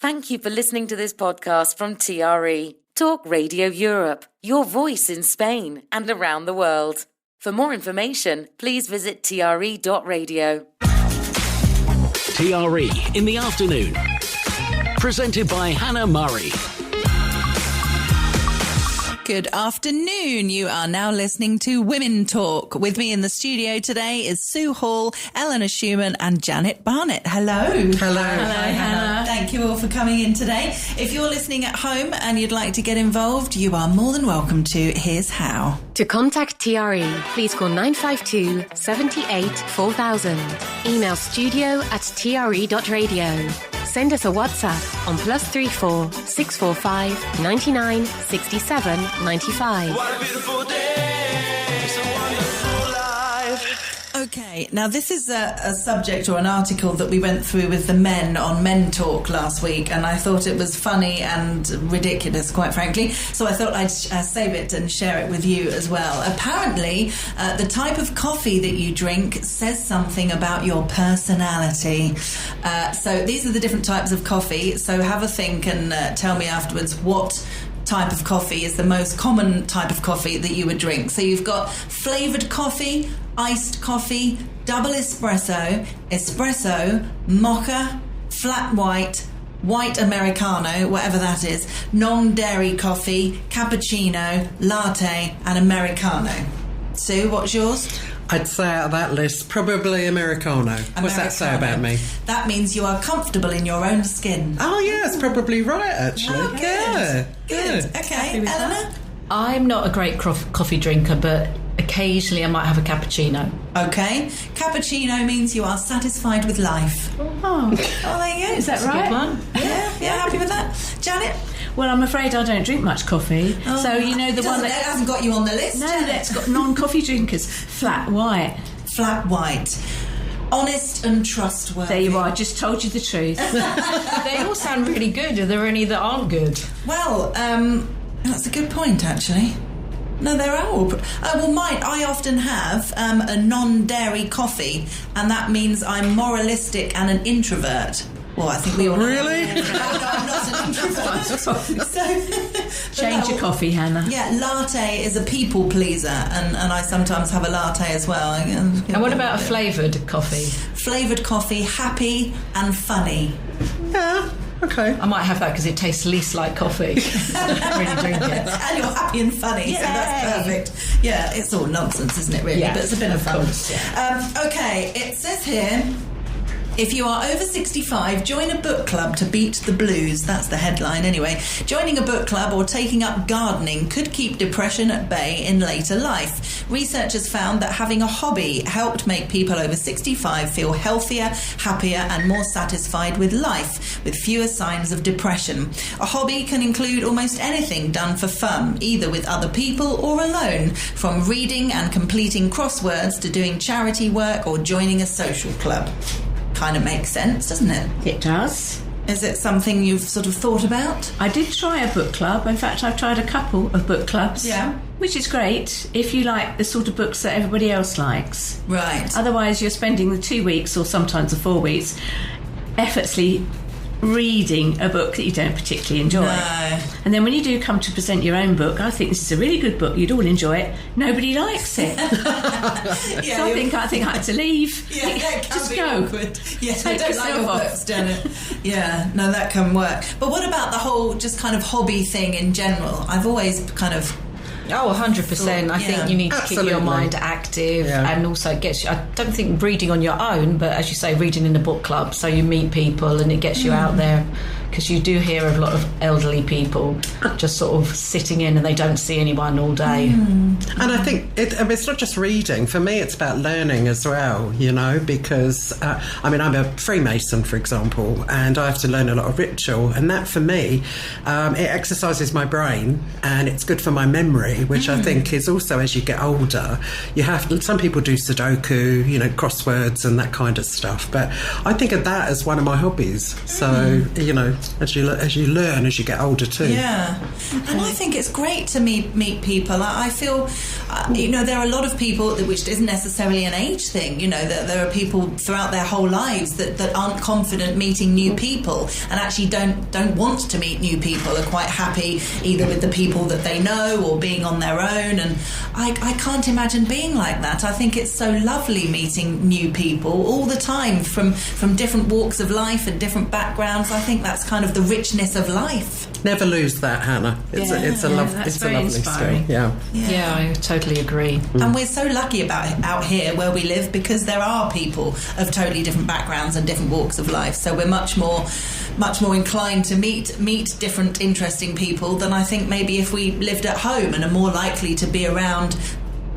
Thank you for listening to this podcast from TRE, Talk Radio Europe, your voice in Spain and around the world. For more information, please visit tre.radio. TRE in the afternoon. Presented by Hannah Murray. Good afternoon. You are now listening to Women Talk. With me in the studio today is Sue Hall, Eleanor Schumann and Janet Barnett. Hello. Hello. Hello, Hannah. Thank you all for coming in today. If you're listening at home and you'd like to get involved, you are more than welcome to. Here's how. To contact TRE, please call 952 78 4000. Email studio@tre.radio. Send us a WhatsApp on +34 645 99 67 95. What a beautiful day. It's a wonderful life. Okay, now this is a subject or an article that we went through with the men on Men Talk last week, and I thought it was funny and ridiculous, quite frankly, so I thought I'd save it and share it with you as well. Apparently, the type of coffee that you drink says something about your personality. So these are the different types of coffee, so have a think and tell me afterwards what type of coffee is the most common type of coffee that you would drink. So you've got flavoured coffee, iced coffee, double espresso, espresso, mocha, flat white, white Americano, whatever that is, non-dairy coffee, cappuccino, latte and Americano. Sue, what's yours? I'd say out of that list, probably Americano. What's that say about me? That means you are comfortable in your own skin. Oh, yeah, it's probably right, actually. Oh, good. Okay, Eleanor? I'm not a great coffee drinker, but occasionally I might have a cappuccino. Okay. Cappuccino means you are satisfied with life. Oh, there you go. Is that right? Good one. Yeah, happy with that. Janet? Well, I'm afraid I don't drink much coffee. So, you know, the one that hasn't got you on the list. No, that's got non-coffee drinkers. Flat white. Flat white. Honest and trustworthy. There you are. I just told you the truth. They all sound really good. Are there any that aren't good? Well, that's a good point, actually. No, there are all. Well, mine, I often have a non-dairy coffee, and that means I'm moralistic and an introvert. Well, I think we all know. Really? No, I'm not an introvert. Change your coffee, Hannah. Yeah, latte is a people pleaser, and I sometimes have a latte as well. And what about a flavoured coffee? Flavoured coffee, happy and funny. Yeah. Okay. I might have that because it tastes least like coffee. I don't really drink it. And you're happy and funny, so that's perfect. Yeah, it's all nonsense, isn't it, really? Yeah, but it's a bit of fun. Course, yeah. Okay, it says here, if you are over 65, join a book club to beat the blues. That's the headline anyway. Joining a book club or taking up gardening could keep depression at bay in later life. Researchers found that having a hobby helped make people over 65 feel healthier, happier and more satisfied with life, with fewer signs of depression. A hobby can include almost anything done for fun, either with other people or alone, from reading and completing crosswords to doing charity work or joining a social club. Kind of makes sense, doesn't it? It does. Is it something you've sort of thought about? I did try a book club. In fact, I've tried a couple of book clubs. Yeah. Which is great if you like the sort of books that everybody else likes. Right. Otherwise, you're spending the 2 weeks or sometimes the 4 weeks effortlessly reading a book that you don't particularly enjoy. No. And then when you do come to present your own book, I think this is a really good book, you'd all enjoy it, nobody likes it. Yeah, so I think I had to leave. Yeah, that can just be go. awkward. Yeah, I Take don't like your yourself off. books, don't it? Yeah, no, that can work. But what about the whole just kind of hobby thing in general? I've always kind of... Oh, 100%. I think you need to keep your mind active, and also it gets you, I don't think reading on your own, but as you say, reading in a book club, so you meet people and it gets you out there, because you do hear of a lot of elderly people just sort of sitting in and they don't see anyone all day. And I think it's not just reading. For me, it's about learning as well, you know, because, I'm a Freemason, for example, and I have to learn a lot of ritual, and that for me, it exercises my brain and it's good for my memory, which I think is also, as you get older, you have to, some people do Sudoku, you know, crosswords and that kind of stuff, but I think of that as one of my hobbies. So, you know, as you learn as you get older too. Yeah, and I think it's great to meet people. I feel, there are a lot of people, which isn't necessarily an age thing. That there are people throughout their whole lives that aren't confident meeting new people, and actually don't want to meet new people. Are quite happy either with the people that they know or being on their own. And I can't imagine being like that. I think it's so lovely meeting new people all the time from different walks of life and different backgrounds. I think that's kind of the richness of life. Never lose that, Hannah. It's a lovely skill. Yeah, I totally agree. And we're so lucky about out here where we live, because there are people of totally different backgrounds and different walks of life. So we're much more inclined to meet different interesting people than I think maybe if we lived at home, and are more likely to be around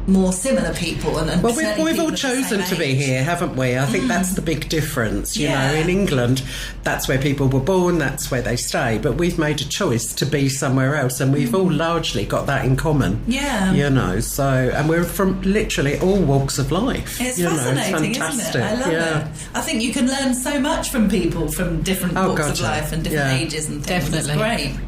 more similar people. And well, we've all chosen to be here, haven't we? I think that's the big difference. You know, in England, that's where people were born, that's where they stay. But we've made a choice to be somewhere else, and we've all largely got that in common. Yeah. And we're from literally all walks of life. It's fascinating, isn't it? I love it. I think you can learn so much from people from different walks of life and different ages and things. Definitely. It's great.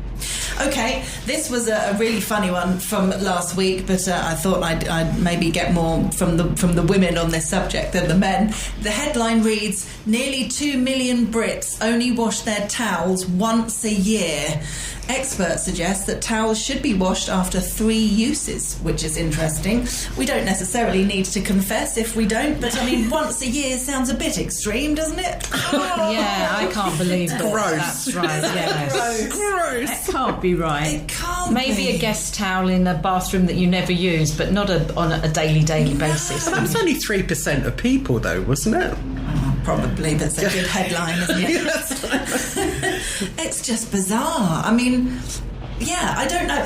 Okay, this was a really funny one from last week, but I thought I'd maybe get more from the women on this subject than the men. The headline reads, "Nearly 2 million Brits only wash their towels once a year. Experts suggest that towels should be washed after 3 uses," which is interesting. We don't necessarily need to confess if we don't, but I mean, once a year sounds a bit extreme, doesn't it? Yeah, I can't believe that. Gross. That's right. Yes. Gross. It can't be right. It can't Maybe be. a guest towel in a bathroom that you never use, but not on a daily basis. That was only 3% of people, though, wasn't it? Probably, but it's a good headline, isn't it? It's just bizarre. I mean, I don't know.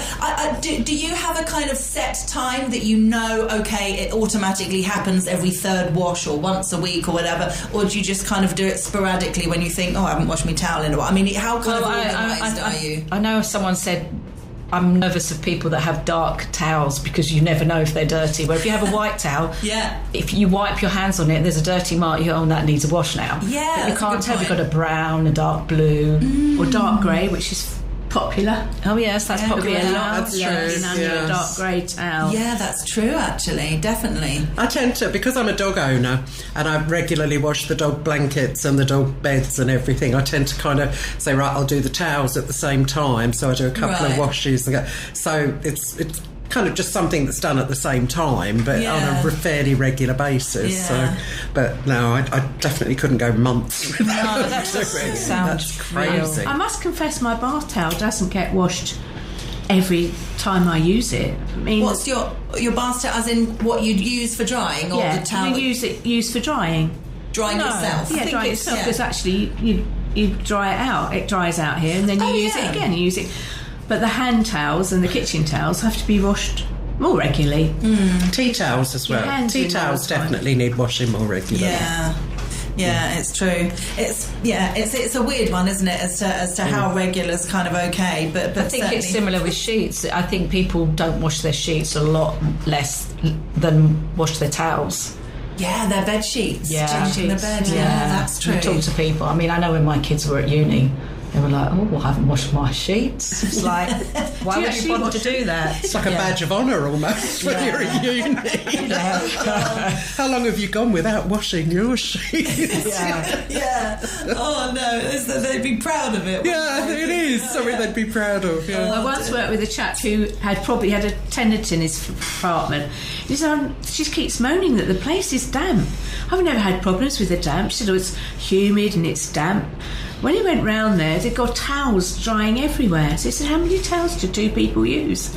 Do you have a kind of set time that it automatically happens every third wash or once a week or whatever, or do you just kind of do it sporadically when you think, I haven't washed my towel in a while? I mean, how kind of organised are you? I know someone said, I'm nervous of people that have dark towels because you never know if they're dirty. Where if you have a white towel, if you wipe your hands on it and there's a dirty mark, you go, that needs a wash now. Yeah, but you can't tell if you've got a brown, a dark blue, or dark grey, which is popular. Oh yes, that's popular. That's true. A dark grey towel. Yeah, that's true. Actually, definitely. I tend to, because I'm a dog owner and I regularly wash the dog blankets and the dog beds and everything, I tend to kind of say, right, I'll do the towels at the same time. So I do a couple of washes. So it's kind of just something that's done at the same time, but on a fairly regular basis. So, but no, I definitely couldn't go months without sounds crazy. I must confess, my bath towel doesn't get washed every time I use it. I mean, what's your bath towel, as in what you'd use for drying, or the towel you use for drying? Drying yourself? Yeah, drying yourself, because actually you dry it out. It dries out here, and then you use it again. You use it. But the hand towels and the kitchen towels have to be washed more regularly. Tea towels as well. Tea towels definitely need washing more regularly. Yeah, it's true. It's a weird one, isn't it, as to how regular's kind of okay. But I think it's similar with sheets. I think people don't wash their sheets a lot less than wash their towels. Yeah, their bed sheets. Changing the bed. Yeah, that's true. You talk to people. I mean, I know when my kids were at uni, they were like, I haven't washed my sheets. It's like, why would you bother to do that? It's like a badge of honour almost when you're at uni. How long have you gone without washing your sheets? Oh no, they'd be proud of it. Yeah, it is something they'd be proud of. I once worked with a chap who had probably had a tenant in his apartment. He said, she just keeps moaning that the place is damp. I've never had problems with the damp. She said, it's humid and it's damp. When he went round there, they'd got towels drying everywhere. So he said, how many towels do 2 people use?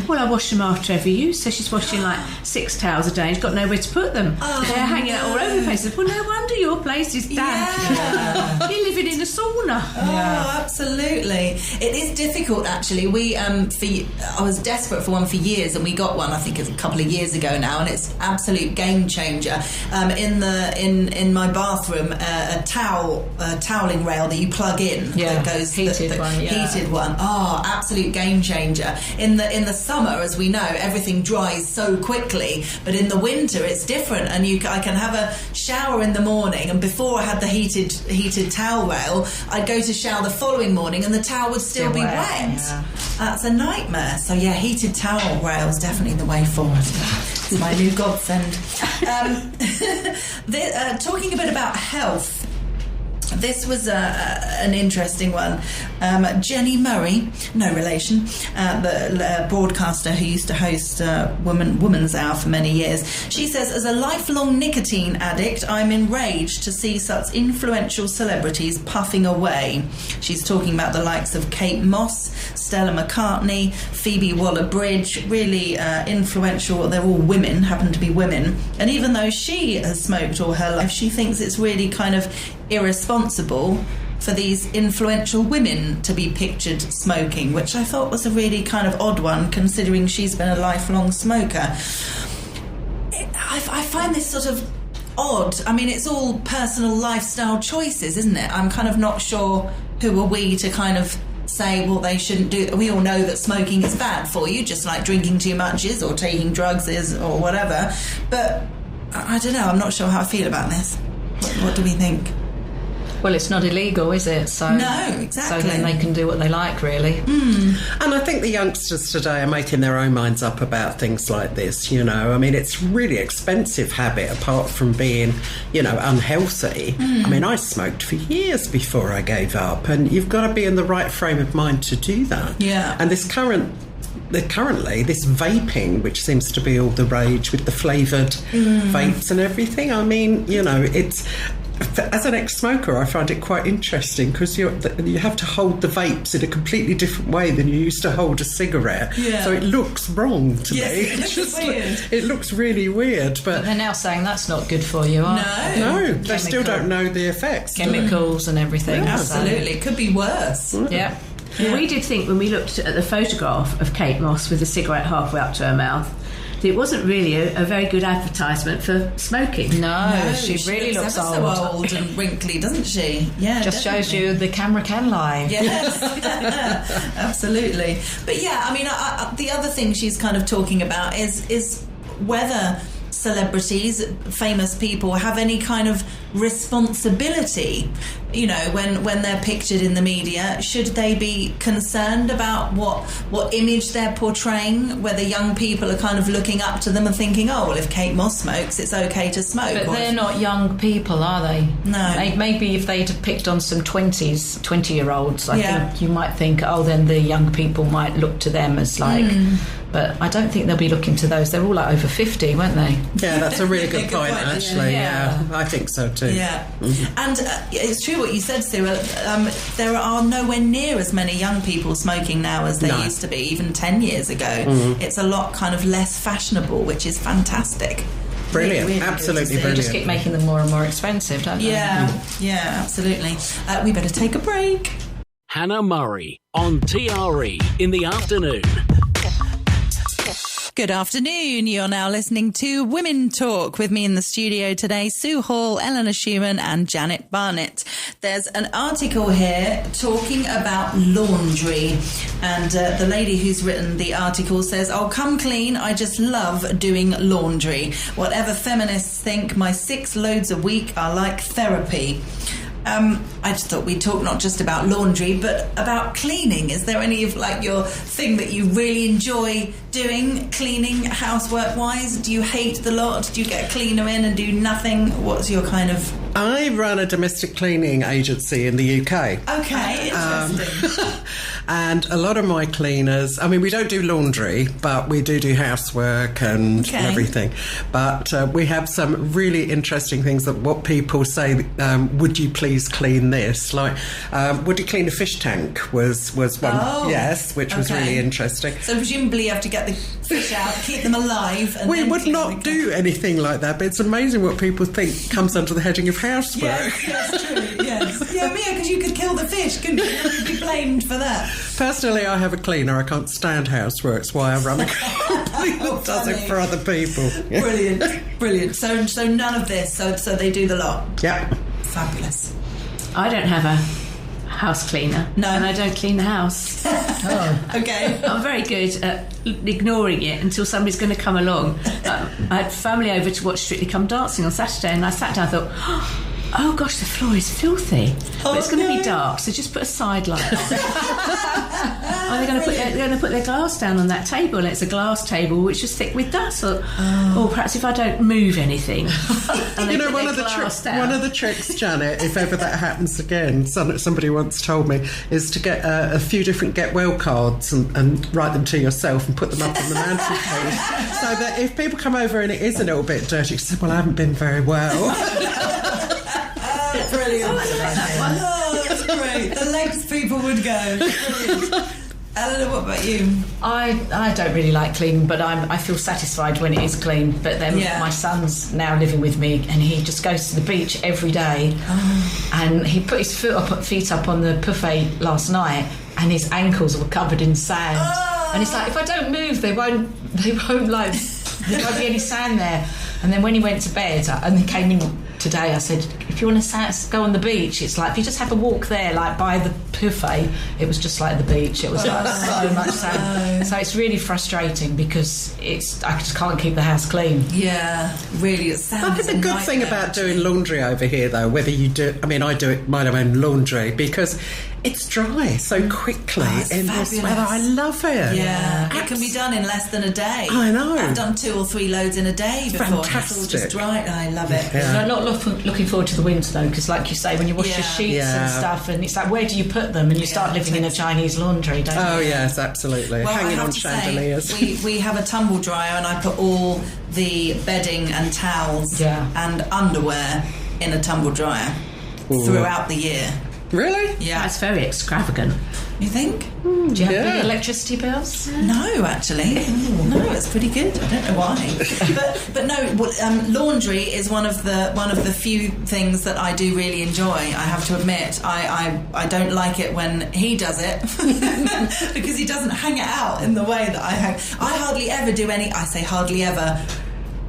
Well, I wash them after every use. So she's washing like 6 towels a day and she's got nowhere to put them. They're hanging out all over the place. I said, well, no wonder your place is damp. You're living in a sauna. Oh, absolutely. It is difficult, actually. I was desperate for one for years, and we got one, I think, a couple of years ago now, and it's absolute game changer. In my bathroom, a toweling rail now that you plug in. That goes heated one. Yeah. Heated one. Oh, absolute game changer. In the summer, as we know, everything dries so quickly, but in the winter it's different. And I can have a shower in the morning, and before I had the heated towel rail, I'd go to shower the following morning, and the towel would still be wet. Yeah. That's a nightmare. So yeah, heated towel rail is definitely the way forward. It's my new godsend. Talking a bit about health. This was an interesting one. Jenny Murray, no relation, the broadcaster who used to host Woman's Hour for many years. She says, as a lifelong nicotine addict, I'm enraged to see such influential celebrities puffing away. She's talking about the likes of Kate Moss, Stella McCartney, Phoebe Waller-Bridge, really influential. They're all women, happen to be women. And even though she has smoked all her life, she thinks it's really kind of irresponsible for these influential women to be pictured smoking, which I thought was a really kind of odd one, considering she's been a lifelong smoker. I find this sort of odd. I mean, it's all personal lifestyle choices, isn't it? I'm kind of not sure who are we to kind of say, well, they shouldn't do. We all know that smoking is bad for you, just like drinking too much is, or taking drugs is, or whatever. But I don't know. I'm not sure how I feel about this. What do we think? Well, it's not illegal, is it? So no, exactly. So then they can do what they like, really. And I think the youngsters today are making their own minds up about things like this, you know. I mean, it's really expensive habit, apart from being, you know, unhealthy. I mean, I smoked for years before I gave up, and you've got to be in the right frame of mind to do that. Yeah. And currently this vaping, which seems to be all the rage with the flavoured vapes and everything, I mean, you know, it's... As an ex-smoker, I find it quite interesting because you have to hold the vapes in a completely different way than you used to hold a cigarette. Yeah. So it looks wrong to me. It looks weird. It looks really weird. But they're now saying that's not good for you, aren't they? No, they still don't know the effects. Chemicals and everything. Yeah, absolutely. It could be worse. Yeah. We did think when we looked at the photograph of Kate Moss with the cigarette halfway up to her mouth, it wasn't really a very good advertisement for smoking. No, she really looks ever so old and wrinkly, doesn't she? Yeah, just shows you the camera can lie. Yes, absolutely. But yeah, I mean, the other thing she's kind of talking about is whether celebrities, famous people, have any kind of responsibility, you know, when they're pictured in the media. Should they be concerned about what image they're portraying, whether young people are kind of looking up to them and thinking, oh, well, if Kate Moss smokes, it's okay to smoke? But they're not young people, are they? No. Maybe if they'd picked on some 20-year-olds, I think you might think, oh, then the young people might look to them as like... But I don't think they'll be looking to those. They're all like over 50, weren't they? Yeah, that's a really good point, actually. Yeah, I think so too. Yeah. And it's true what you said, Sue. There are nowhere near as many young people smoking now as there used to be, even 10 years ago. It's a lot kind of less fashionable, which is fantastic. Brilliant, really absolutely brilliant. They just keep making them more and more expensive, don't they? Yeah, absolutely. We better take a break. Hannah Murray on TRE in the afternoon. Good afternoon. You're now listening to Women Talk with me in the studio today, Sue Hall, Eleanor Schumann and Janet Barnett. There's an article here talking about laundry, and the lady who's written the article says, "Oh, come clean. I just love doing laundry. Whatever feminists think, my 6 loads a week are like therapy." I just thought we'd talk not just about laundry, but about cleaning. Is there any of like your thing that you really enjoy doing, cleaning, housework-wise? Do you hate the lot? Do you get a cleaner in and do nothing? What's your kind of... I run a domestic cleaning agency in the UK. Okay, interesting. And a lot of my cleaners, I mean, we don't do laundry, but we do housework and everything. But we have some really interesting things that what people say, would you please clean this? Like, would you clean a fish tank was one, yes, which was really interesting. So presumably you have to get the fish out, keep them alive. And we would not do anything like that, but it's amazing what people think comes under the heading of housework. Yes, true, yes. Yeah, because you could kill the fish, couldn't you? You'd be blamed for that. Personally, I have a cleaner. I can't stand housework. That's why I run a company that does it for other people. Brilliant. So none of this. So they do the lot. Yeah. Fabulous. I don't have house cleaner. No. And I don't clean the house. Okay. I'm very good at ignoring it until somebody's going to come along. I had family over to watch Strictly Come Dancing on Saturday, and I sat down and thought, oh gosh, the floor is filthy. But it's going to be dark, so just put a side light on. And they're going to put their glass down on that table, and it's a glass table which is thick with dust. Or perhaps if I don't move anything. You know, one of the tricks, Janet, if ever that happens again, somebody once told me, is to get a few different get well cards and write them to yourself and put them up on the mantelpiece, so that if people come over and it is a little bit dirty, you say, well, I haven't been very well. Brilliant. Oh, that's great. The lengths people would go. Brilliant. Eleanor, what about you? I don't really like cleaning, but I feel satisfied when it is clean. But then my son's now living with me, and he just goes to the beach every day. And he put his feet up on the buffet last night, and his ankles were covered in sand. And it's like, if I don't move, there won't be any sand there. And then when he went to bed and he came in today, I said, if you want to go on the beach, it's like, if you just have a walk there, like by the buffet, it was just like the beach. It was like so much sand. So it's really frustrating because I just can't keep the house clean. Yeah, really. I think the good thing about doing laundry over here, though, whether you do, I mean, I do my own laundry because it's dry so quickly in this weather. I love it. Yeah, it can be done in less than a day. I know. I've done 2 or 3 loads in a day before. Fantastic. It's all just dry. I love it. Yeah. I'm not looking forward to the winter though, because like you say, when you wash your sheets and stuff, and it's like, where do you put them? And you start living in a Chinese laundry, don't you? Oh yes, absolutely. Well, hanging on chandeliers. We have a tumble dryer, and I put all the bedding and towels and underwear in a tumble dryer throughout the year. Really? Yeah. That's very extravagant. You think? Do you have big electricity bills? No, actually. No, it's pretty good. I don't know why. but no, laundry is one of the few things that I do really enjoy. I have to admit, I don't like it when he does it because he doesn't hang it out in the way that I hang. I hardly ever do any. I say hardly ever.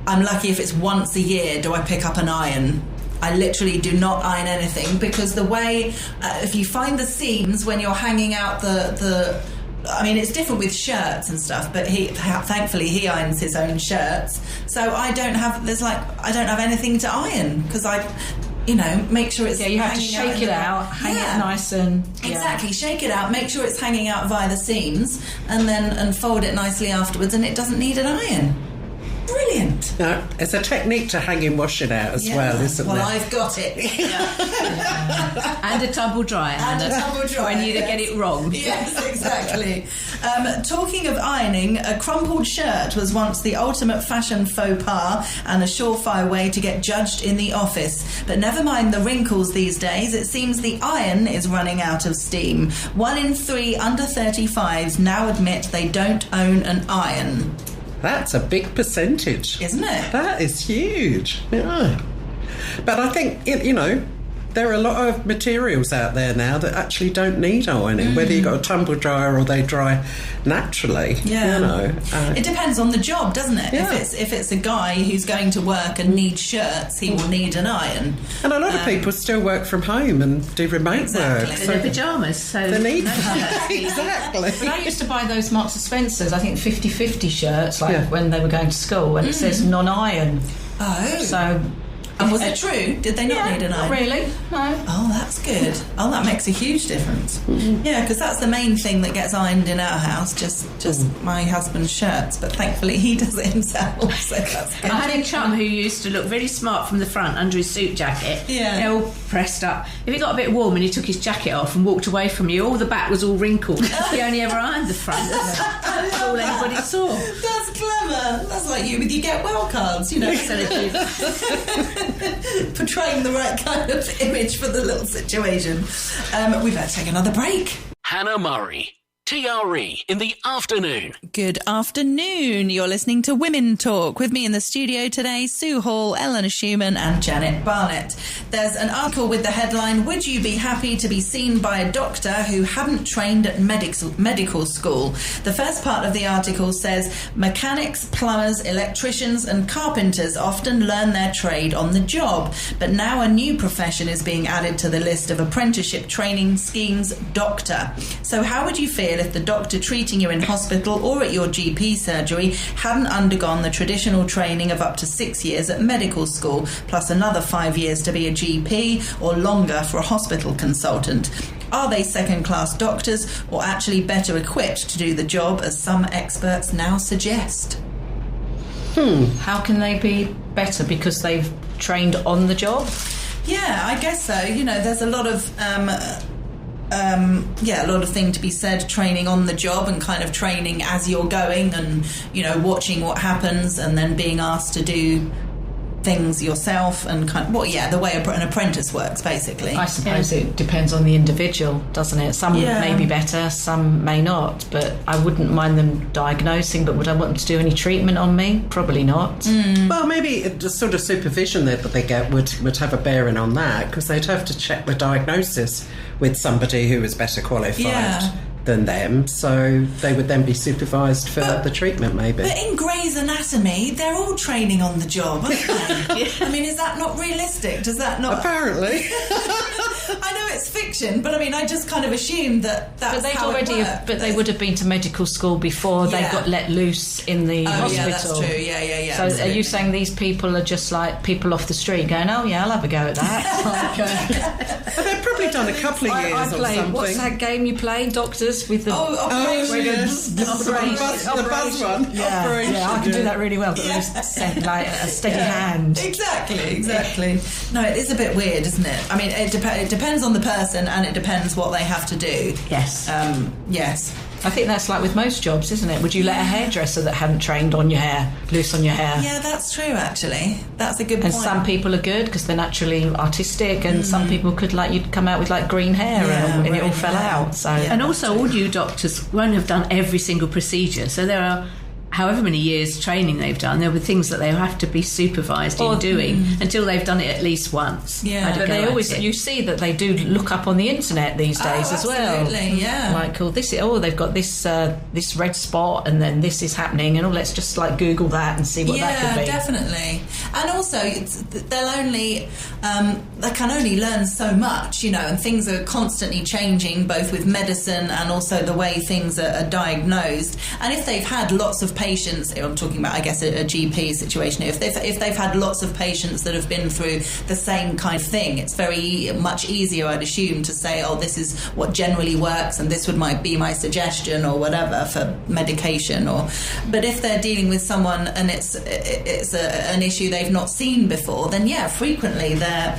I'm lucky if it's once a year do I pick up an iron. I literally do not iron anything because the way, if you find the seams when you're hanging out the I mean, it's different with shirts and stuff, but thankfully he irons his own shirts, so I don't have anything to iron because make sure it's you have to shake it out, hang it nice and exactly shake it out, make sure it's hanging out via the seams, and fold it nicely afterwards, and it doesn't need an iron. Brilliant. No, it's a technique to hanging washing out as well, isn't it? Well, I've got it. And a tumble dryer. And a tumble dryer. When you get it wrong. Yes, exactly. Talking of ironing, a crumpled shirt was once the ultimate fashion faux pas and a surefire way to get judged in the office. But never mind the wrinkles these days, it seems the iron is running out of steam. 1 in 3 under 35s now admit they don't own an iron. That's a big percentage. Isn't it? That is huge. Yeah. But I think, there are a lot of materials out there now that actually don't need ironing, whether you've got a tumble dryer or they dry naturally. Yeah. It depends on the job, doesn't it? Yeah. If it's a guy who's going to work and needs shirts, he will need an iron. And a lot of people still work from home and do remote work. In their pyjamas, so they need exactly. But I used to buy those Marks and Spencer's, I think 50-50 shirts, when they were going to school, and it says non-iron. Oh. So. And was it true? Did they not need an iron? Not really, no. Oh, that's good. Oh, that makes a huge difference. Yeah, because that's the main thing that gets ironed in our house, just my husband's shirts. But thankfully he does it himself, so that's good. I had a chum who used to look very smart from the front under his suit jacket. Yeah. All pressed up. If it got a bit warm and he took his jacket off and walked away from you, all the back was all wrinkled. He only ever ironed the front. That's all anybody saw. That's clever. That's like you with your get well cards, portraying the right kind of image for the little situation. We better take another break. Hannah Murray. TRE in the afternoon. Good afternoon. You're listening to Women Talk. With me in the studio today, Sue Hall, Eleanor Schumann and Janet Barnett. There's an article with the headline, "Would you be happy to be seen by a doctor who hadn't trained at medical school?" The first part of the article says, mechanics, plumbers, electricians and carpenters often learn their trade on the job, but now a new profession is being added to the list of apprenticeship training schemes, doctor. So how would you feel if the doctor treating you in hospital or at your GP surgery hadn't undergone the traditional training of up to 6 years at medical school, plus another 5 years to be a GP or longer for a hospital consultant? Are they second-class doctors or actually better equipped to do the job, as some experts now suggest? How can they be better? Because they've trained on the job? Yeah, I guess so. You know, there's a lot of a lot of thing to be said, training on the job and kind of training as you're going and, you know, watching what happens and then being asked to do things yourself and kind of, the way an apprentice works, basically. I suppose it depends on the individual, doesn't it? Some may be better, some may not, but I wouldn't mind them diagnosing, but would I want them to do any treatment on me? Probably not. Well, maybe the sort of supervision that they get would have a bearing on that, because they'd have to check the diagnosis with somebody who was better qualified than them, so they would then be supervised for the treatment, maybe. But in Grey's Anatomy, they're all training on the job, aren't they? I mean, is that not realistic? Does that not... Apparently. I know it's fiction, but I mean, I just kind of assumed that's how it worked. But they would have been to medical school before they got let loose in the hospital. Yeah, that's true. Yeah. So absolutely. Are you saying these people are just like people off the street going, oh yeah, I'll have a go at that? But they've probably done a couple of years or something. What's that game you play, Doctors? With the Operations. The buzz one. Yeah, I can do that really well, but sent like a steady hand. Exactly. No, it is a bit weird, isn't it? I mean, it depends on the person and it depends what they have to do. Yes. Yes. I think that's like with most jobs, isn't it? Would you let a hairdresser that hadn't trained on your hair loose on your hair? Yeah, that's true, actually. That's a good point. And some people are good because they're naturally artistic, and some people could, like, you'd come out with like green hair and it all fell out. So and also all new doctors won't have done every single procedure, so there are however many years training they've done, there were things that they have to be supervised in doing until they've done it at least once. Yeah, but they always, you see that they do look up on the internet these days as well. Absolutely, yeah. Like, they've got this this red spot and then this is happening, and let's just like Google that and see what that could be. Yeah, definitely. And also, they can only learn so much, you know, and things are constantly changing, both with medicine and also the way things are diagnosed. And if they've had lots of patients, I'm talking about, I guess, a GP situation, if they've had lots of patients that have been through the same kind of thing, it's very much easier, I'd assume, to say, this is what generally works and this would be my suggestion or whatever for medication. But if they're dealing with someone and it's an issue they've not seen before, then frequently they're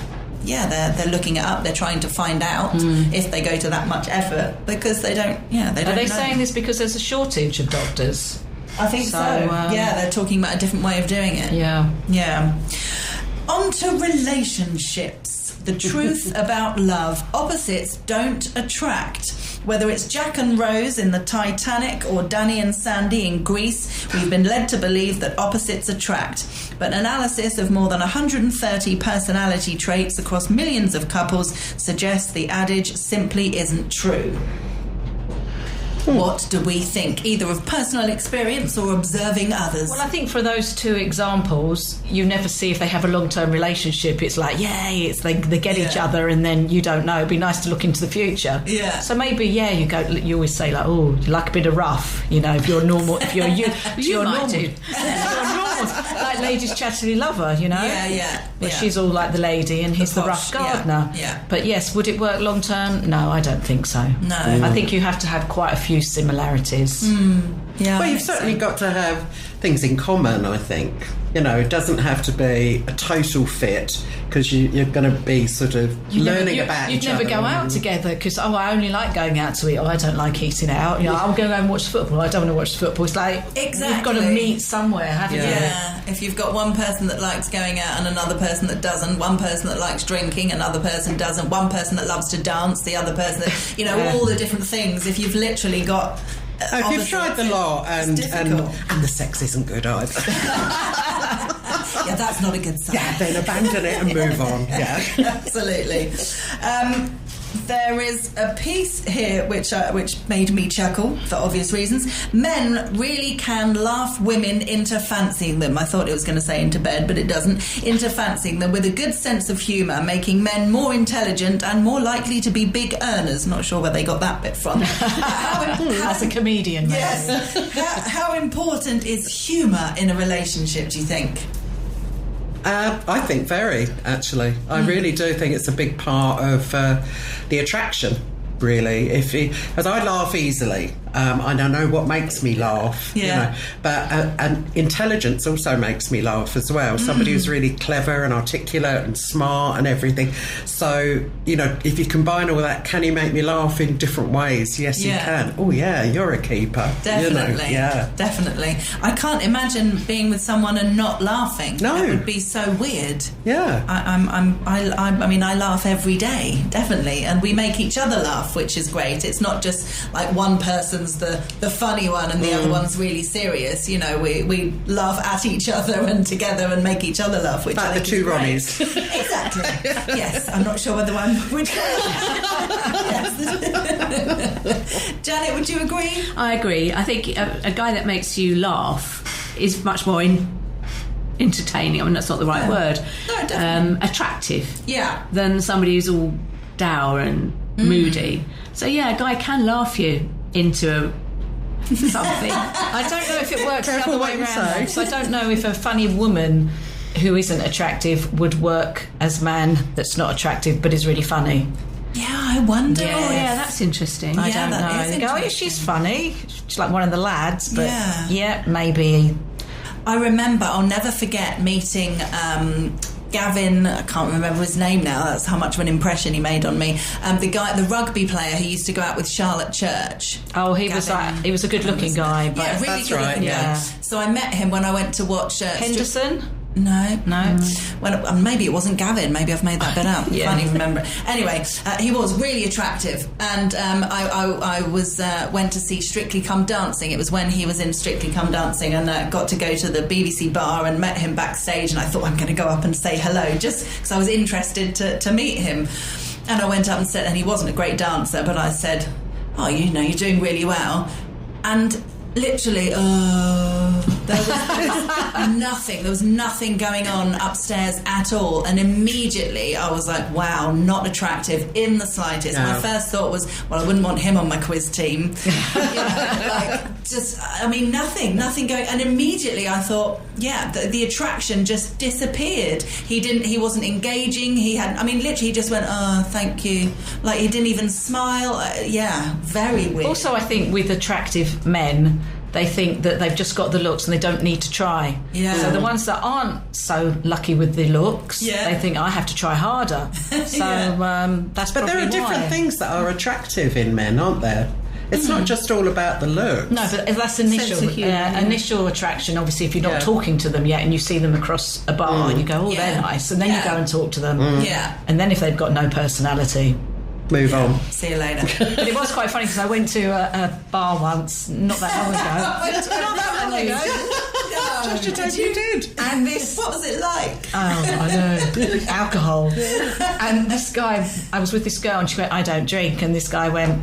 looking it up. They're trying to find out if they go to that much effort, because they don't. Are they saying this because there's a shortage of doctors? I think so. They're talking about a different way of doing it. Yeah. On to relationships. The truth about love. Opposites don't attract. Whether it's Jack and Rose in the Titanic or Danny and Sandy in Greece, we've been led to believe that opposites attract. But analysis of more than 130 personality traits across millions of couples suggests the adage simply isn't true. What do we think, either of personal experience or observing others? Well, I think for those two examples, you never see if they have a long-term relationship. It's like, yay, they get each other, and then you don't know. It'd be nice to look into the future. Yeah. So maybe, you always say, like, you like a bit of rough, you know, if you're normal, if you're you. You might do. Like Lady's Chatterley Lover, you know? Yeah. But she's all like the lady and he's the rough gardener. Yeah. But yes, would it work long term? No, I don't think so. No. I think you have to have quite a few similarities. Yeah. Well, you've certainly got to have things in common, I think. You know, it doesn't have to be a total fit, because you're going to be sort of learning about each other. You'd never go out together because, I only like going out to eat. I don't like eating out. You know, I'll go and watch football. I don't want to watch football. It's like, exactly. You've got to meet somewhere, haven't you? Yeah. If you've got one person that likes going out and another person that doesn't, one person that likes drinking, another person doesn't, one person that loves to dance, the other person that, you know, all the different things. If you've literally got... if you've tried the lot and the sex isn't good either. Yeah, that's not a good sign. Yeah, then abandon it and move on. Yeah, absolutely. There is a piece here which made me chuckle for obvious reasons. Men really can laugh women into fancying them. I thought it was going to say into bed, but it doesn't. Into fancying them with a good sense of humour, making men more intelligent and more likely to be big earners. Not sure where they got that bit from. As a comedian, maybe. Yes. How important is humour in a relationship, do you think? I think very, actually. I really do think it's a big part of the attraction, really. As I laugh easily, I don't know what makes me laugh, you know, but and intelligence also makes me laugh as well. Somebody who's really clever and articulate and smart and everything. So, you know, if you combine all that, can you make me laugh in different ways? Yes, you can. Oh, yeah, you're a keeper. Definitely. You know, definitely. I can't imagine being with someone and not laughing. No. That would be so weird. Yeah. I mean, I laugh every day, definitely, and we make each other laugh, which is great. It's not just like one person's the funny one and the other one's really serious. You know, we laugh at each other and together and make each other laugh, which like I think the two is Ronnies. Exactly. Yes, I'm not sure whether one would. Yes. Janet, would you agree? I agree. I think a guy that makes you laugh is much more entertaining. I mean, that's not the right word. No, definitely. Attractive. Yeah. Than somebody who's all dour and moody. So yeah, a guy can laugh you into something. I don't know if it works the Careful other what way you around. say. So I don't know if a funny woman who isn't attractive would work as man that's not attractive but is really funny. Yeah, I wonder. Yeah, oh, yeah, that's interesting. I Yeah, don't that know. is They go, oh, yeah, interesting. she's funny. She's like one of the lads, but Yeah. maybe. I remember, I'll never forget meeting Gavin, I can't remember his name now, that's how much of an impression he made on me. The rugby player who used to go out with Charlotte Church. Oh, he Gavin, was a good-looking guy. But Yeah, really That's good right, looking yeah. guy. So I met him when I went to watch... Henderson? No. No. Maybe it wasn't Gavin. Maybe I've made that bit up. Yeah. Can't even remember. Anyway, he was really attractive, and I went to see Strictly Come Dancing. It was when he was in Strictly Come Dancing, and got to go to the BBC bar and met him backstage. And I thought, I'm going to go up and say hello, just because I was interested to meet him. And I went up and said, and he wasn't a great dancer, but I said, oh, you know, you're doing really well. And literally, there was nothing going on upstairs at all, and immediately I was like, wow, not attractive in the slightest. No. My first thought was, well, I wouldn't want him on my quiz team. Nothing going, and immediately I thought, yeah, the attraction just disappeared. He wasn't engaging. Literally he just went, oh, thank you, like he didn't even smile. Very weird. Also, I think with attractive men, they think that they've just got the looks and they don't need to try. Yeah. So the ones that aren't so lucky with the looks, Yeah. they think, I have to try harder. So that's But probably there are different why. things that are attractive in men, aren't there? It's not just all about the looks. No, but that's Sense initial of humour, yeah. initial attraction. Obviously, if you're not Yeah. talking to them yet and you see them across a bar and you go, oh, Yeah. they're nice, and then Yeah. you go and talk to them. Yeah. And then if they've got no personality. Move on. See you later. But it was quite funny because I went to a bar once, not that long ago. Just you hope you did. And this... What was it like? Oh, I know. Alcohol. And this guy, I was with this girl and she went, I don't drink. And this guy went,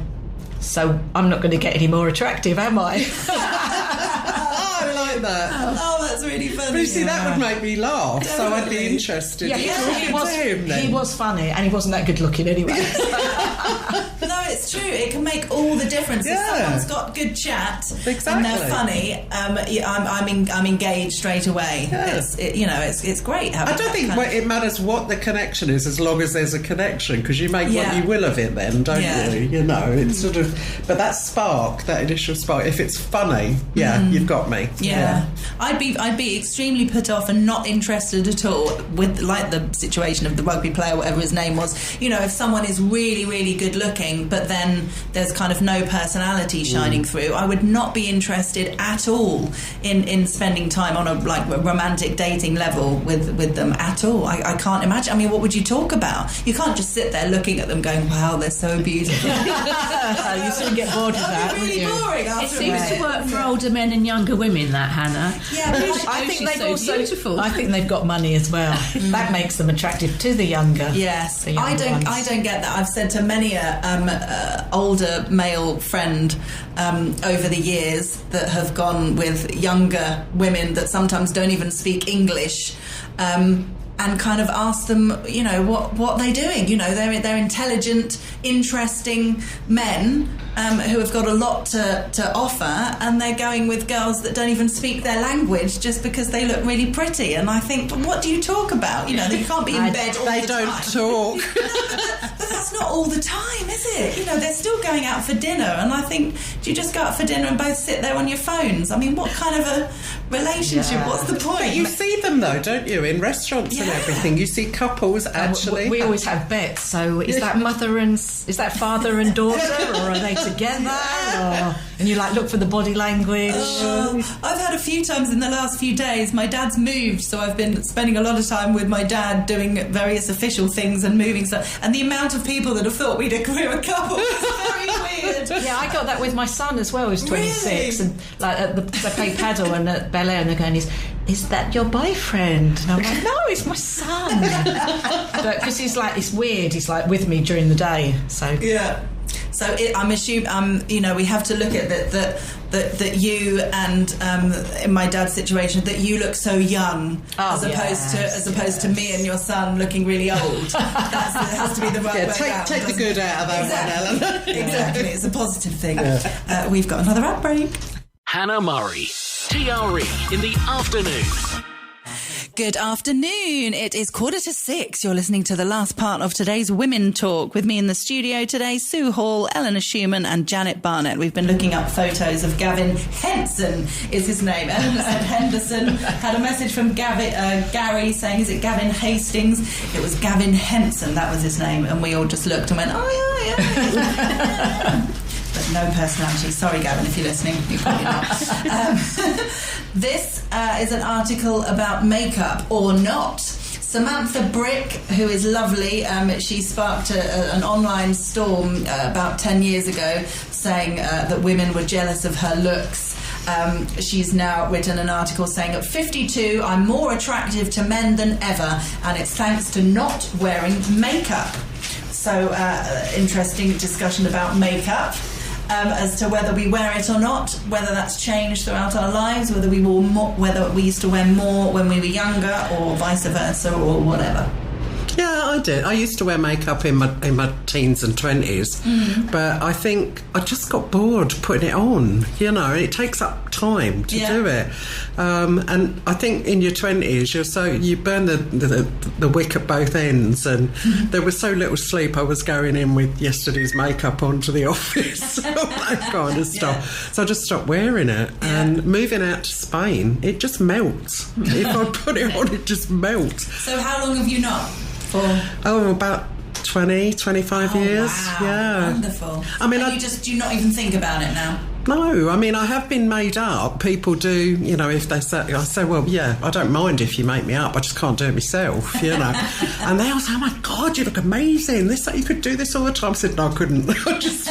so I'm not going to get any more attractive, am I? I like that. Oh, that's really funny. But you see, that would make me laugh, so I'd be interested in talking to him then. he was funny and he wasn't that good looking anyway. No, it's true. It can make all the difference. difference. If someone's got good chat and they're funny, I'm engaged straight away. Yeah. It's great. I don't think it matters what the connection is, as long as there's a connection, because you make what you will of it then, don't you? You know, it's sort of... But that spark, that initial spark, if it's funny, you've got me. Yeah. I'd be extremely put off and not interested at all with, like, the situation of the rugby player, whatever his name was. You know, if someone is really, really good looking, but then there's kind of no personality shining through, I would not be interested at all in spending time on a romantic dating level with them at all. I can't imagine. I mean, what would you talk about? You can't just sit there looking at them going, wow, they're so beautiful. You soon get bored of that, wouldn't you? Boring after it seems to work for older men and younger women, that, Hannah. Yeah, but I think she's so beautiful. I think they've got money as well. That makes them attractive to the younger. Yes, I don't get that. I've said to many a older male friend over the years that have gone with younger women that sometimes don't even speak English. And kind of ask them, you know, what they're doing. You know, they're intelligent, interesting men who have got a lot to offer, and they're going with girls that don't even speak their language just because they look really pretty. And I think, but what do you talk about? You know, you can't be in bed all the time. They don't talk. But that's not all the time, is it? You know, they're still going out for dinner, and I think, do you just go out for dinner and both sit there on your phones? I mean, what kind of a relationship? What's the point? But you see them, though, don't you, in restaurants and everything. You see couples actually. We always have bets. So is that father and daughter, or are they together? And you look for the body language. I've had a few times in the last few days. My dad's moved, so I've been spending a lot of time with my dad doing various official things and moving stuff. And the amount of people that have thought we're a couple is very weird. Yeah, I got that with my son as well. He's 26, Really? and they play paddle and at Bel Air, and they're going, is that your boyfriend? And I'm like, no, it's my son. But because it's weird. He's with me during the day. So yeah. So I'm assuming, we have to look at that you and in my dad's situation, that you look so young as opposed to me and your son looking really old. It has to be the right way around. Take the good out of that one, Ellen. Exactly, it's a positive thing. We've got another ad break. Hannah Murray, TRE in the afternoon. Good afternoon. It is 5:45. You're listening to the last part of today's Women Talk. With me in the studio today, Sue Hall, Eleanor Schumann and Janet Barnett. We've been looking up photos of Gavin Henson is his name. Eleanor said Henderson. Had a message from Gary saying, is it Gavin Hastings? It was Gavin Henson, that was his name. And we all just looked and went, oh yeah. But no personality. Sorry, Gavin, if you're listening. You're probably not. This is an article about makeup or not. Samantha Brick, who is lovely, she sparked an online storm about 10 years ago saying that women were jealous of her looks. She's now written an article saying, at 52, I'm more attractive to men than ever, and it's thanks to not wearing makeup. So, interesting discussion about makeup. As to whether we wear it or not, whether that's changed throughout our lives, whether we used to wear more when we were younger, or vice versa, or whatever. Yeah, I did. I used to wear makeup in my teens and 20s, but I think I just got bored putting it on. You know, it takes up time to do it, and I think in your 20s you burn the wick at both ends, and there was so little sleep. I was going in with yesterday's makeup onto the office, all that kind of stuff. So I just stopped wearing it, and moving out to Spain, it just melts. If I put it on, it just melts. So how long have you not? About 20, 25 years. Wow. Yeah. Wonderful. I mean, do you not even think about it now? No, I mean, I have been made up. People do, you know, if they say, I say, well, yeah, I don't mind if you make me up. I just can't do it myself, you know. And they all say, oh my God, you look amazing. You could do this all the time. I said, no, I couldn't. I just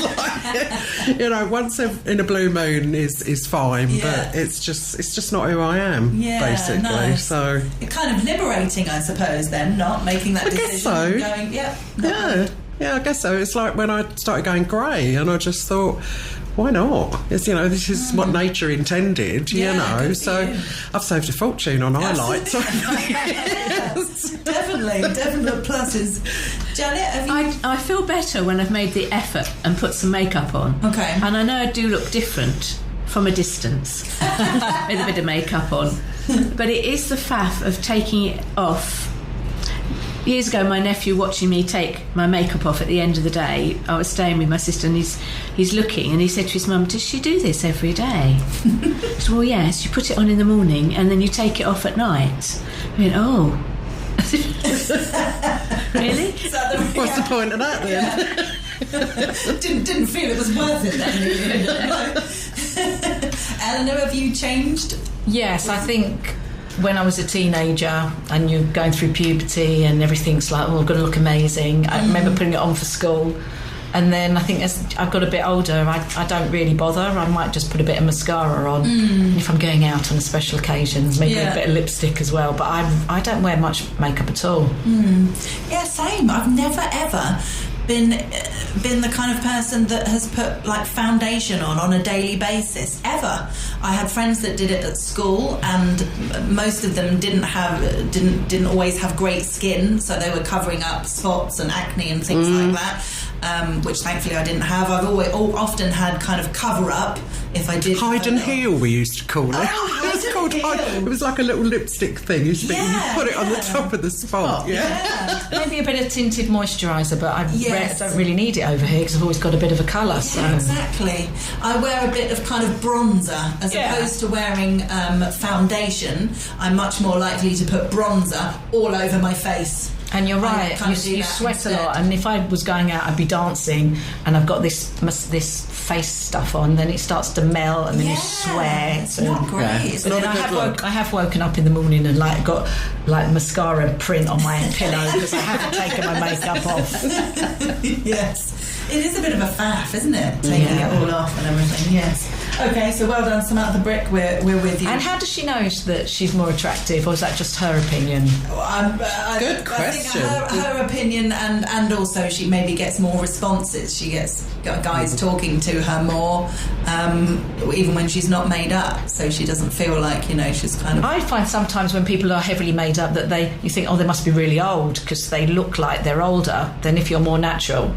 you know, once in a blue moon is fine, but it's just not who I am, basically. No. So it's kind of liberating, I suppose, then, not making that decision. I guess so. Going, I guess so. It's like when I started going grey, and I just thought, why not? It's, you know, this is what nature intended, you know. So I've saved a fortune on highlights. Definitely, definite pluses. Janet, have you... I feel better when I've made the effort and put some makeup on. Okay. And I know I do look different from a distance with a bit of makeup on. But it is the faff of taking it off. Years ago, my nephew watching me take my makeup off at the end of the day, I was staying with my sister and he's looking and he said to his mum, does she do this every day? I said, well, yes, you put it on in the morning and then you take it off at night. I went, oh. Really? What's the point of that then? didn't feel it was worth it then. Eleanor, have you changed? Yes, I think when I was a teenager and you're going through puberty and everything's like, oh, I'm going to look amazing. I remember putting it on for school. And then I think as I've got a bit older, I don't really bother. I might just put a bit of mascara on. And if I'm going out on a special occasion, maybe a bit of lipstick as well. But I don't wear much makeup at all. Yeah, same. I've never, ever been the kind of person that has put like foundation on a daily basis ever. I had friends that did it at school, and most of them didn't always have great skin, so they were covering up spots and acne and things like that. Which thankfully I didn't have. I've often had kind of cover up if I did. Hide and heel, we used to call it. It called hide. It was like a little lipstick thing. You put it on the top of the spot. Maybe a bit of tinted moisturiser, but I don't really need it over here because I've always got a bit of a colour. So. Exactly. I wear a bit of kind of bronzer as opposed to wearing foundation. I'm much more likely to put bronzer all over my face. And you're right, you sweat a lot, and if I was going out I'd be dancing and I've got this face stuff on, then it starts to melt and then you sweat. It's not great. But then I have woken up in the morning and like got like mascara print on my pillow because I haven't taken my makeup off. Yes. It is a bit of a faff, isn't it? Taking it all off and everything, yes. Okay, so well done, Samantha Brick, we're with you. And how does she know that she's more attractive, or is that just her opinion? Good question. I think her opinion, and also she maybe gets more responses. She gets guys talking to her more, even when she's not made up, so she doesn't feel like, she's kind of... I find sometimes when people are heavily made up that you think, oh, they must be really old because they look like they're older than if you're more natural.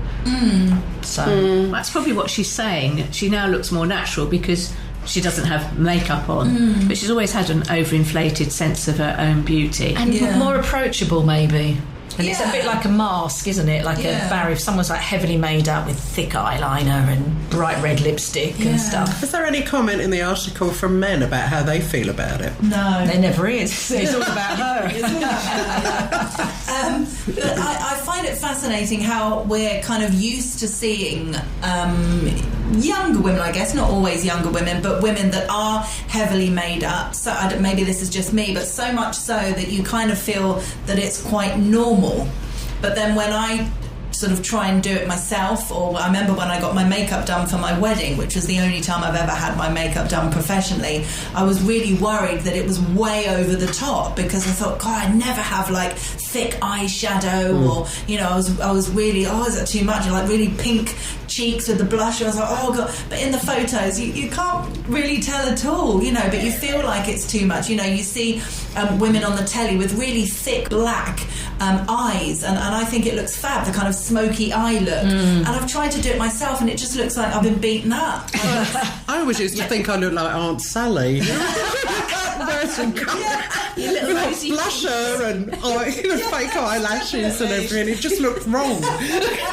So that's probably what she's saying. She now looks more natural because she doesn't have makeup on, but she's always had an overinflated sense of her own beauty and more approachable, maybe. And it's a bit like a mask, isn't it? Like a barrier. If someone's like heavily made up with thick eyeliner and bright red lipstick and stuff. Is there any comment in the article from men about how they feel about it? No. There never is. It's all about her. But I find it fascinating how we're kind of used to seeing younger women, I guess, not always younger women, but women that are heavily made up. So maybe this is just me, but so much so that you kind of feel that it's quite normal. But then when I sort of try and do it myself, or I remember when I got my makeup done for my wedding, which was the only time I've ever had my makeup done professionally, I was really worried that it was way over the top, because I thought, God, I'd never have like thick eyeshadow or I was really, is that too much? Like really pink cheeks with the blush. I was like, oh God. But in the photos you can't really tell at all, but you feel like it's too much. You see women on the telly with really thick black eyes, and I think it looks fab, the kind of smoky eye look. And I've tried to do it myself and it just looks like I've been beaten up. I always used to think I looked like Aunt Sally. You little rosy blusher and fake eyelashes and everything. It just looked wrong.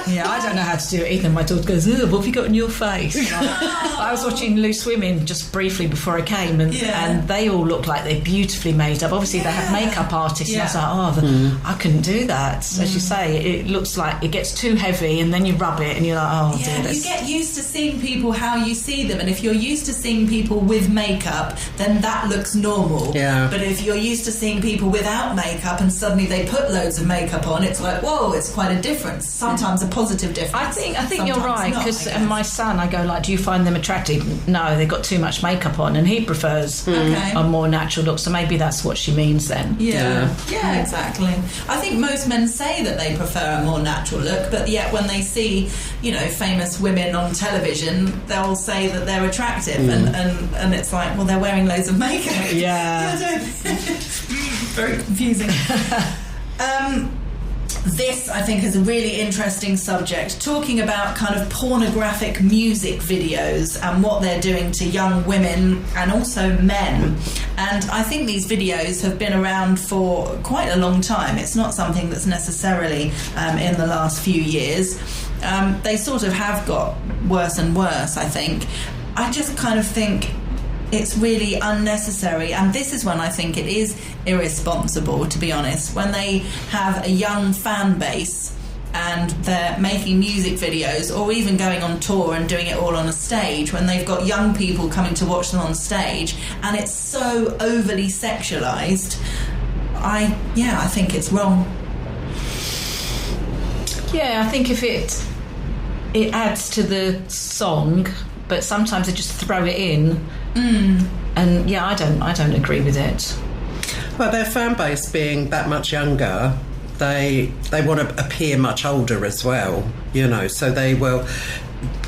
Yeah, I don't know how to do it either. My daughter goes, what have you got on your face? I was watching Loose Women just briefly before I came, and they all look like they're beautifully made up. Obviously they have makeup artists, and I was like, I couldn't do that. As you say, it looks like it gets too heavy, and then you rub it and you're like, dear. You get used to seeing people how you see them, and if you're used to seeing people with makeup, then that looks normal. But if you're used to seeing people without makeup and suddenly they put loads of makeup on, it's like, whoa, it's quite a difference. Sometimes a positive difference. I think you're right, because my son, I go like, do you find them attractive? No, they've got too much makeup on, and he prefers a more natural look, so maybe that's what she means then. Yeah, exactly. I think most men say that they prefer a more natural look, but yet when they see, famous women on television, they'll say that they're attractive, and it's like, well, they're wearing loads of makeup. Yeah. Very confusing. This, I think, is a really interesting subject, talking about kind of pornographic music videos and what they're doing to young women and also men. And I think these videos have been around for quite a long time. It's not something that's necessarily in the last few years. They sort of have got worse and worse, I think. I just kind of think it's really unnecessary, and this is when I think it is irresponsible, to be honest, when they have a young fan base and they're making music videos or even going on tour and doing it all on a stage, when they've got young people coming to watch them on stage and it's so overly sexualised. I think it's wrong. Yeah, I think if it adds to the song, but sometimes they just throw it in. And yeah, I don't agree with it. Well, their fan base being that much younger, they want to appear much older as well, you know, so they will.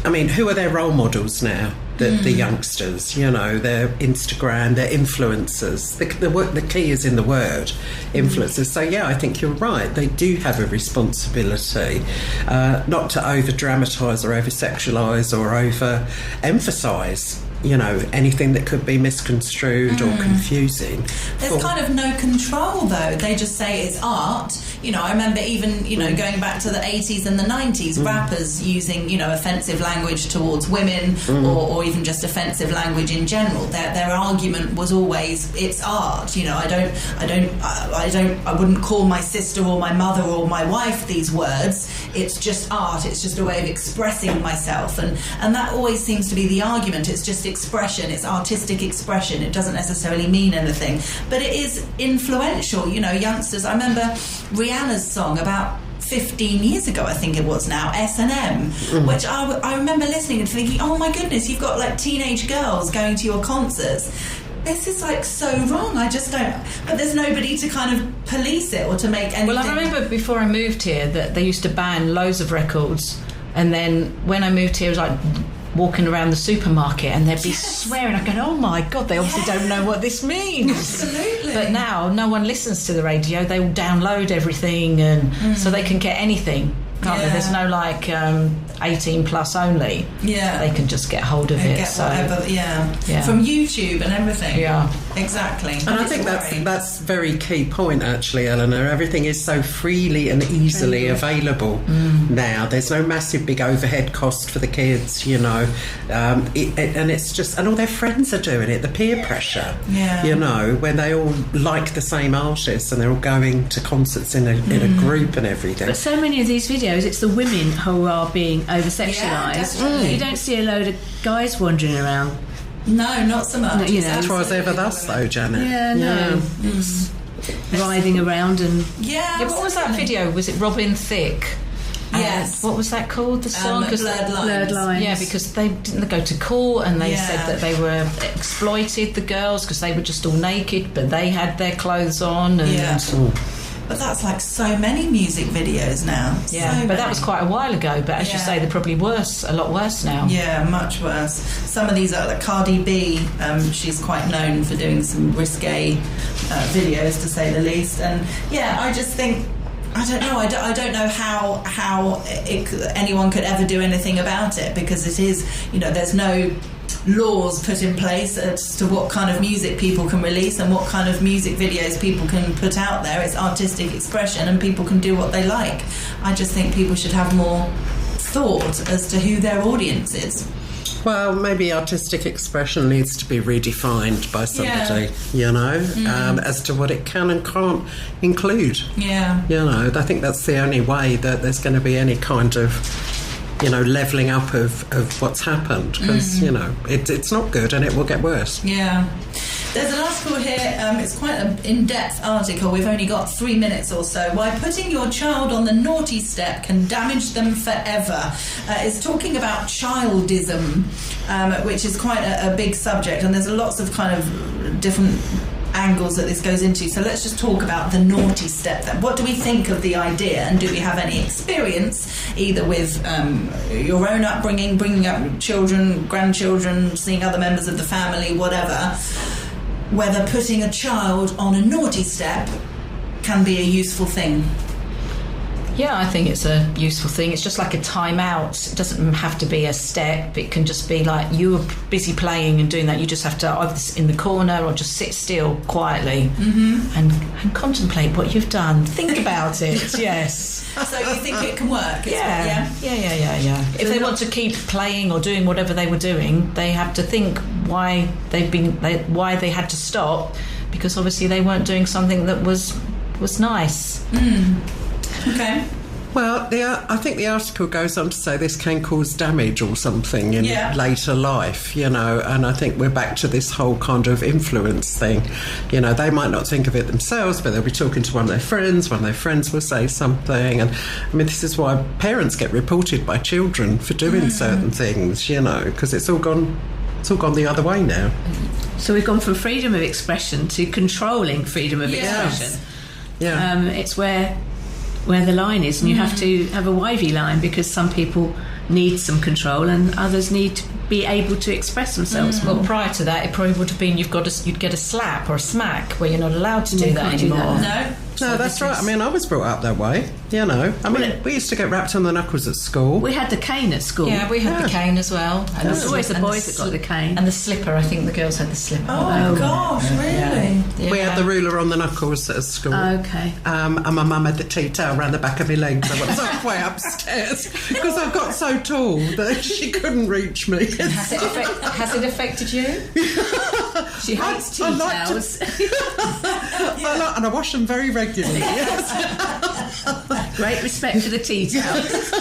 I mean, who are their role models now? The youngsters, you know, their Instagram, their influencers. The key is in the word, influencers. So yeah, I think you're right. They do have a responsibility not to over dramatise or over sexualise or over emphasise, you know, anything that could be misconstrued or confusing. There's kind of no control, though. They just say it's art. You know, I remember even, you know, going back to the 80s and the 90s, rappers using, you know, offensive language towards women or even just offensive language in general. Their argument was always, it's art. You know, I wouldn't call my sister or my mother or my wife these words. It's just art. It's just a way of expressing myself. And that always seems to be the argument. It's just expression. It's artistic expression. It doesn't necessarily mean anything. But it is influential. You know, youngsters. I remember Rihanna's song about 15 years ago, I think it was now, S&M, which I remember listening and thinking, oh my goodness, you've got like teenage girls going to your concerts. This is like so wrong. I just don't. But there's nobody to kind of police it or to make anything. Well, I remember before I moved here that they used to ban loads of records, and then when I moved here, it was like walking around the supermarket and they'd be swearing. I go, oh my God, they obviously don't know what this means. Absolutely. But now no one listens to the radio. They all download everything, and so they can get anything, can't they? There's no like 18 plus only. Yeah. They can just get hold of it. Get whatever, from YouTube and everything. Yeah. Exactly. And I think that's a very key point, actually, Eleanor. Everything is so freely and easily available now. There's no massive big overhead cost for the kids, you know. And it's just, and all their friends are doing it, the peer pressure, you know, when they all like the same artists and they're all going to concerts in a group and everything. But so many of these videos, it's the women who are being over-sexualised. You don't see a load of guys wandering around. No, not so much. No, you know, As far as ever thus, though, Janet. Yeah, no. It's writhing around and... Yeah, what was that video? Was it Robin Thicke? Yes. What was that called? The song? Blurred Lines. Yeah, because they didn't go to court and they said that they were exploited, the girls, because they were just all naked, but they had their clothes on. And But that's like so many music videos now. Yeah, but that was quite a while ago. But as you say, they're probably worse, a lot worse now. Yeah, much worse. Some of these are like Cardi B. She's quite known for doing some risque videos, to say the least. And yeah, I just think, I don't know. I don't know how anyone could ever do anything about it, because it is, you know, there's no laws put in place as to what kind of music people can release and what kind of music videos people can put out there. It's artistic expression and people can do what they like. I just think people should have more thought as to who their audience is. Well, maybe artistic expression needs to be redefined by somebody, you know, as to what it can and can't include. Yeah. You know, I think that's the only way that there's going to be any kind of, you know, levelling up of what's happened, because, you know, it's not good and it will get worse. Yeah. There's an article here, it's quite an in-depth article, we've only got 3 minutes or so. Why putting your child on the naughty step can damage them forever. It's talking about childism, which is quite a big subject, and there's lots of kind of different angles that this goes into. So let's just talk about the naughty step then. What do we think of the idea, and do we have any experience either with your own upbringing, bringing up children, grandchildren, seeing other members of the family, whatever, whether putting a child on a naughty step can be a useful thing? Yeah, I think it's a useful thing. It's just like a timeout. It doesn't have to be a step. It can just be like you were busy playing and doing that. You just have to either sit in the corner or just sit still quietly and contemplate what you've done. Think about it. Yes. So you think it can work? Yeah. If they want to keep playing or doing whatever they were doing, they have to think why they had to stop, because obviously they weren't doing something that was nice. Okay. Well, I think the article goes on to say this can cause damage or something in later life, and I think we're back to this whole kind of influence thing. They might not think of it themselves, but they'll be talking to one of their friends will say something. And I mean, this is why parents get reported by children for doing certain things, because it's all gone the other way now. So we've gone from freedom of expression to controlling freedom of expression. Yeah. It's where the line is, and you have to have a wavy line, because some people need some control and others need to be able to express themselves more. Well, prior to that, it probably would have been you'd get a slap or a smack where you're not allowed to do that anymore. No, that's right. I mean, I was brought up that way, I mean, we used to get rapped on the knuckles at school. We had the cane at school. Yeah, we had the cane as well. And it's always the boys that got the cane. And the slipper, I think the girls had the slipper. Oh gosh, really? Yeah. We had the ruler on the knuckles at school. Okay. And my mum had the tea towel around the back of my legs. I was halfway upstairs because I got so tall that she couldn't reach me. Has it affected you? She hates tea towels. And I wash them very regularly. Yes. Great respect for the tea towels.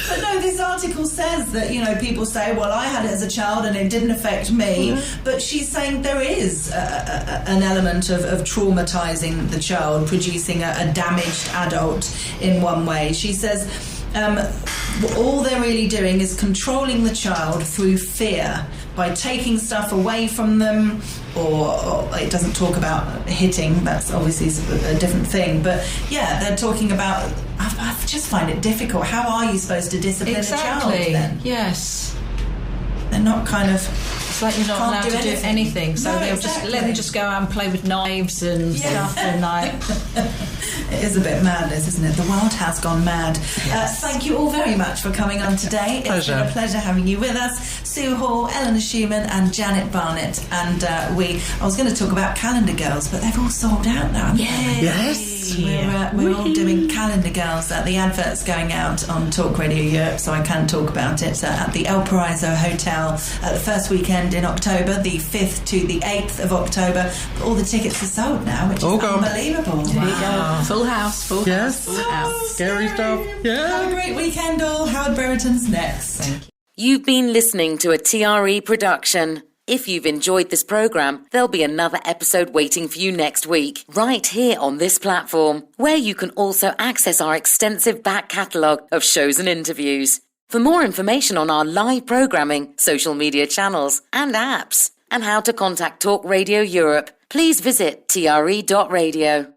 But no, this article says that, people say, well, I had it as a child and it didn't affect me. But she's saying there is an element of traumatising the child, producing a damaged adult in one way. She says all they're really doing is controlling the child through fear by taking stuff away from them, or it doesn't talk about hitting, that's obviously a different thing, but they're talking about, I just find it difficult. How are you supposed to discipline a child then? Yes. They're not kind of... It's like you're not allowed to do anything, so they'll just let them just go out and play with knives and stuff and like... It is a bit madness, isn't it? The world has gone mad. Yes. Thank you all very much for coming on today. It's been a pleasure having you with us. Sue Hall, Eleanor Schumann and Janet Barnett. And I was going to talk about Calendar Girls, but they've all sold out now. Yes. We're all doing Calendar Girls. The advert's going out on Talk Radio Europe, so I can talk about it at the El Paraiso Hotel at the first weekend in October, the 5th to the 8th of October. But all the tickets are sold now, which is unbelievable. There you go. Full house, full house. Scary stuff. Yeah. Have a great weekend all. Howard Brereton's next. Thank you. You've been listening to a TRE production. If you've enjoyed this programme, there'll be another episode waiting for you next week, right here on this platform, where you can also access our extensive back catalogue of shows and interviews. For more information on our live programming, social media channels and apps, and how to contact Talk Radio Europe, please visit tre.radio.